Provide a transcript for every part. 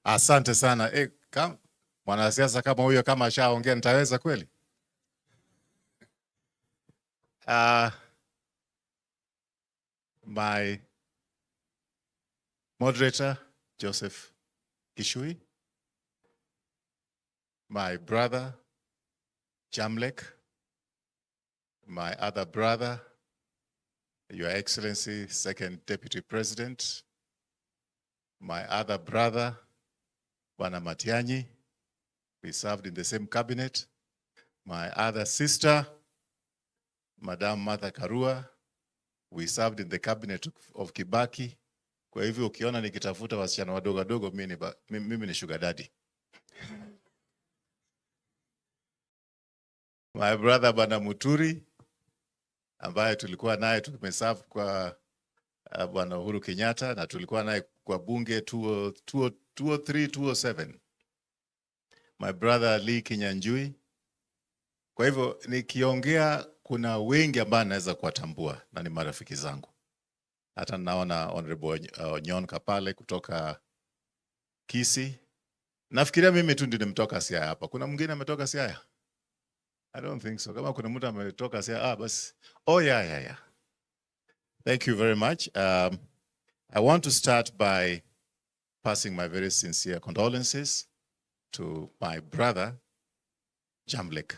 Asante sana. Mwanasiasa kama huyo kama ashaongea nitaweza kweli? My moderator, Joseph Kishui, my brother, Jamlek, my other brother, Your Excellency, Second Deputy President, my other brother, Bwana Matiang'i, we served in the same cabinet, my other sister, Madam Martha Karua, we served in the cabinet of Kibaki. Kwa hivyo ukiona nikitafuta wasichana wadogo wadogo mimi ni sugar daddy. My brother Bwana Muturi, ambaye tulikuwa naye tumeserve kwa Bwana Uhuru Kenyatta na tulikuwa naye kwa bunge 203 207. My brother Lee Kinyanjui. Kwa hivyo nikiongea kuna wengi ambao naweza kuwatambua na ni marafiki zangu. Hata naona Honorable Nyon Kapale kutoka Kisii. Nafikiria mimi tu ndiye nimetoka Siaya hapa. Kuna mwingine ametoka Siaya? I don't think so. Kama kuna mtu ametoka Siaya, basi. Oh yeah. Thank you very much. I want to start by passing my very sincere condolences to my brother, Jamlek.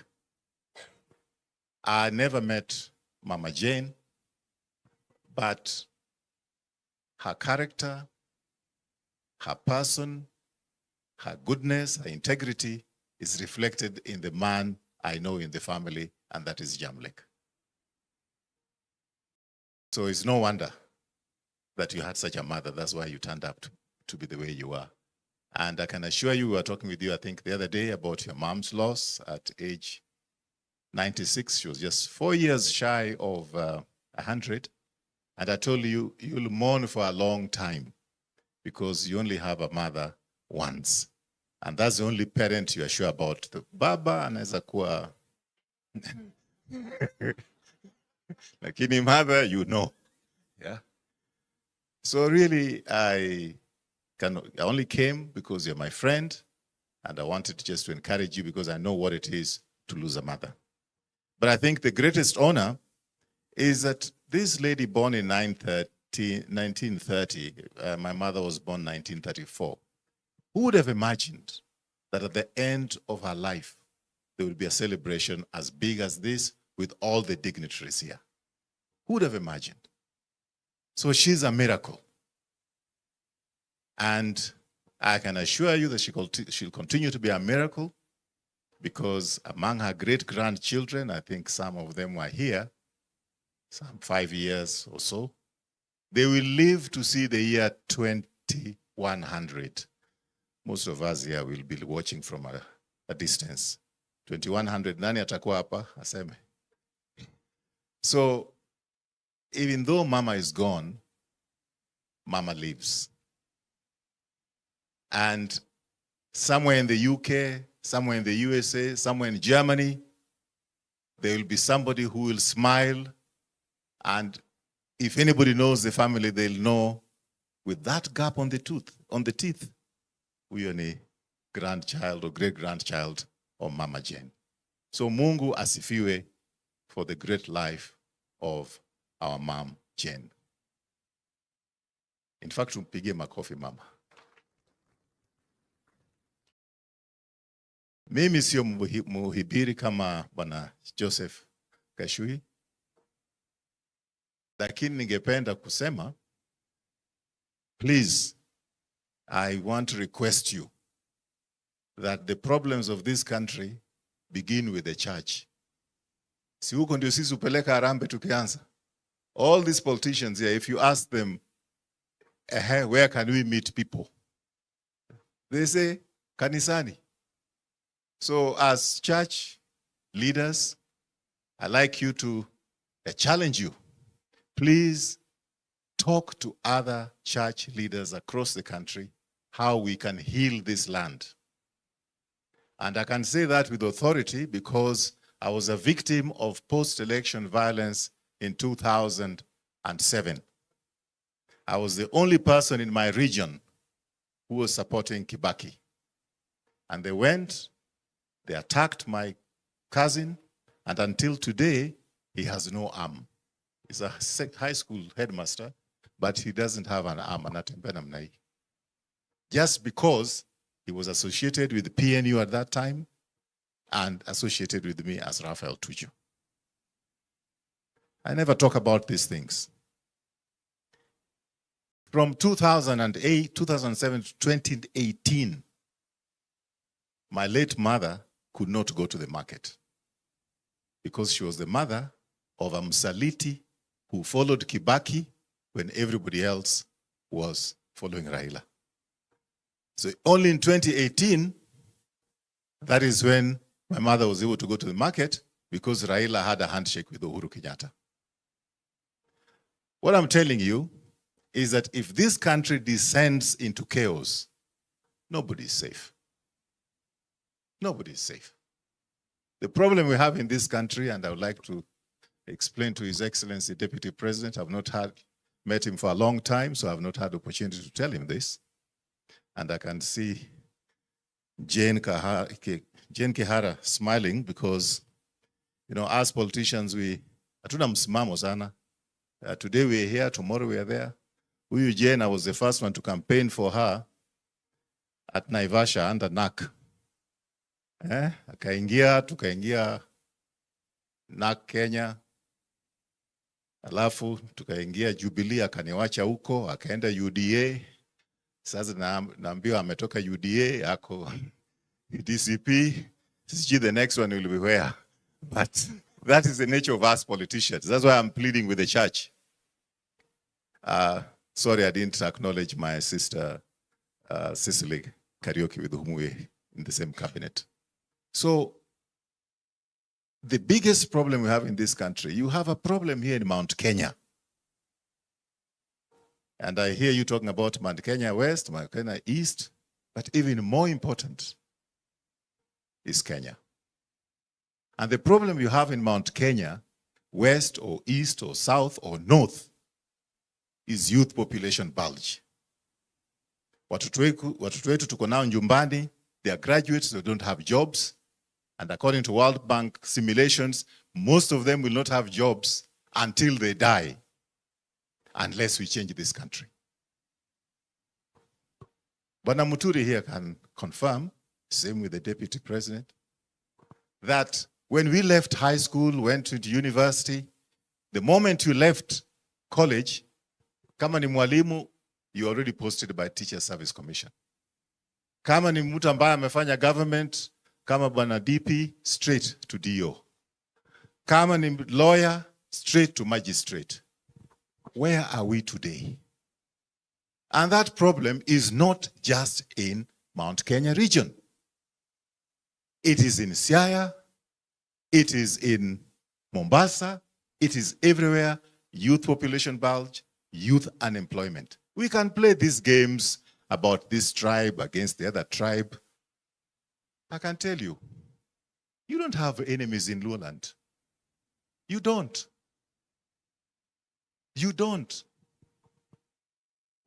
I never met Mama Jane, but her character, her person, her goodness, her integrity is reflected in the man I know in the family, and that is Jamlek. So it's no wonder that you had such a mother. That's why you turned up to be the way you are. And I can assure you, we were talking with you, I think, the other day about your mom's loss at age 96. She was just 4 years shy of 100. And I told you, you'll mourn for a long time because you only have a mother once. And that's the only parent you are sure about. The baba anaweza kuwa lakini mother, you know. Yeah. So really, I only came because you're my friend, and I wanted just to encourage you because I know what it is to lose a mother. But I think the greatest honor is that this lady born in 1930, my mother was born 1934. Who would have imagined that at the end of her life, there would be a celebration as big as this with all the dignitaries here? Who would have imagined? So she's a miracle. And I can assure you that she'll continue to be a miracle because among her great-grandchildren, I think some of them were here, some 5 years or so, they will live to see the year 2100. Most of us here will be watching from a distance. 2100, nani atakuwa hapa? Aseme. So, even though Mama is gone, Mama lives. And somewhere in the UK, somewhere in the USA, somewhere in Germany, there will be somebody who will smile. And if anybody knows the family, they'll know with that gap on the teeth, huyo ni grandchild or great-grandchild of Mama Jane. So Mungu asifiwe for the great life of our mom, Jane. In fact, tumpigie makofi mama. Mimi sio muhibiri kama Bwana Joseph Kishui, lakini ningependa kusema, please, I want to request you that the problems of this country begin with the church. Si huko ndio sisi upeleka harambee tukianza. All these politicians here, if you ask them, where can we meet people? They say, kanisani. So as church leaders, I'd like you to challenge you. Please talk to other church leaders across the country how we can heal this land. And I can say that with authority because I was a victim of post-election violence in 2007. I was the only person in my region who was supporting Kibaki. And they went, they attacked my cousin, and until today, he has no arm. He's a high school headmaster, but he doesn't have an arm. Just because he was associated with the PNU at that time and associated with me as Raphael Tuju. I never talk about these things. From 2007 to 2018, my late mother could not go to the market because she was the mother of a Msaliti who followed Kibaki when everybody else was following Raila. So only in 2018, that is when my mother was able to go to the market because Raila had a handshake with Uhuru Kenyatta. What I'm telling you is that if this country descends into chaos, nobody is safe. Nobody is safe. The problem we have in this country, and I would like to explain to His Excellency Deputy President, I've not met him for a long time, so I've not had the opportunity to tell him this. And I can see Jane Kihara smiling because, you know, as politicians, hatuna msimamo sana. Today we are here, tomorrow we are there. Huyu Jane, I was the first one to campaign for her at Naivasha under NAC. Tukaingia NAC Kenya. Alafu tukaingia Jubilee, akaniwacha huko, akaenda UDA. Sasa naambiwa ametoka UDA, ako DCP. The next one will be where? But that is the nature of us politicians. That's why I'm pleading with the church. Sorry, I didn't acknowledge my sister, Cicely Karaoke, with whom we're in the same cabinet. So, the biggest problem we have in this country, you have a problem here in Mount Kenya. And I hear you talking about Mount Kenya West, Mount Kenya East, but even more important is Kenya. And the problem you have in Mount Kenya, West or East or South or North, is youth population bulge. Watoto wetu tuko nao nyumbani, they are graduates, they don't have jobs. And according to World Bank simulations, most of them will not have jobs until they die, unless we change this country. Bwana Muturi here can confirm, same with the Deputy President, that when we left high school, went to university, the moment you left college, kama ni mwalimu, you already posted by Teacher Service Commission. Kama ni mtu ambaye amefanya government, kama bwana DP, straight to DO. Kama ni lawyer, straight to magistrate. Where are we today? And that problem is not just in Mount Kenya region. It is in Siaya, it is in Mombasa, it is everywhere. Youth population bulge, youth unemployment. We can play these games about this tribe against the other tribe. I can tell you, you don't have enemies in Luoland. You don't. You don't.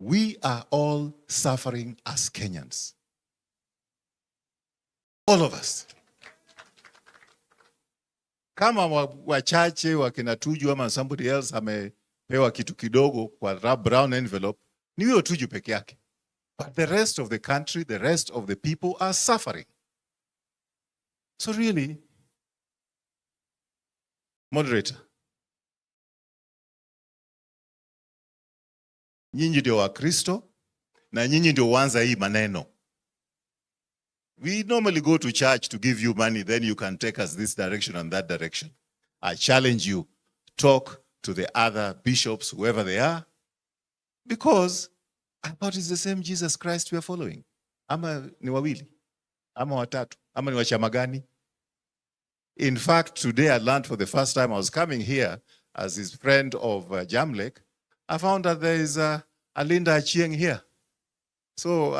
We are all suffering as Kenyans. All of us. Kama wachache wakina Tuju ama somebody else amepewa kitu kidogo kwa brown envelope, ni huyo Tuju peke yake. But the rest of the country, the rest of the people are suffering. So really, moderator, nyinyi ndio wa Kristo na nyinyi ndio wanza hii maneno. We normally go to church to give you money, then you can take us this direction and that direction. I challenge you, talk to the other bishops, whoever they are, because I thought it's the same Jesus Christ we are following. Ama ni wawili, ama watatu, ama ni wachama gani? In fact, today I learned for the first time, I was coming here as his friend of Jamlek, I found that there is a Linda Achieng here. So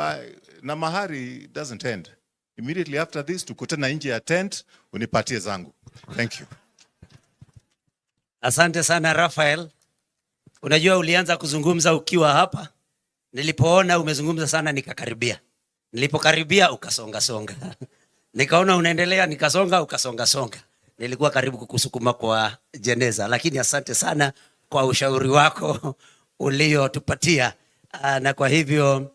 Namahari doesn't end. Immediately after this, tukutana nje ya tent, unipatie zangu. Thank you. Asante sana Raphael. Unajua ulianza kuzungumza ukiwa hapa Nilipoona umezungumza sana nikakaribia. Nilipokaribia ukasonga songa. Nikaona unaendelea nikasonga ukasonga songa. Nilikuwa karibu kukusukuma kwa jeneza, lakini asante sana kwa ushauri wako uliotupatia. Na kwa hivyo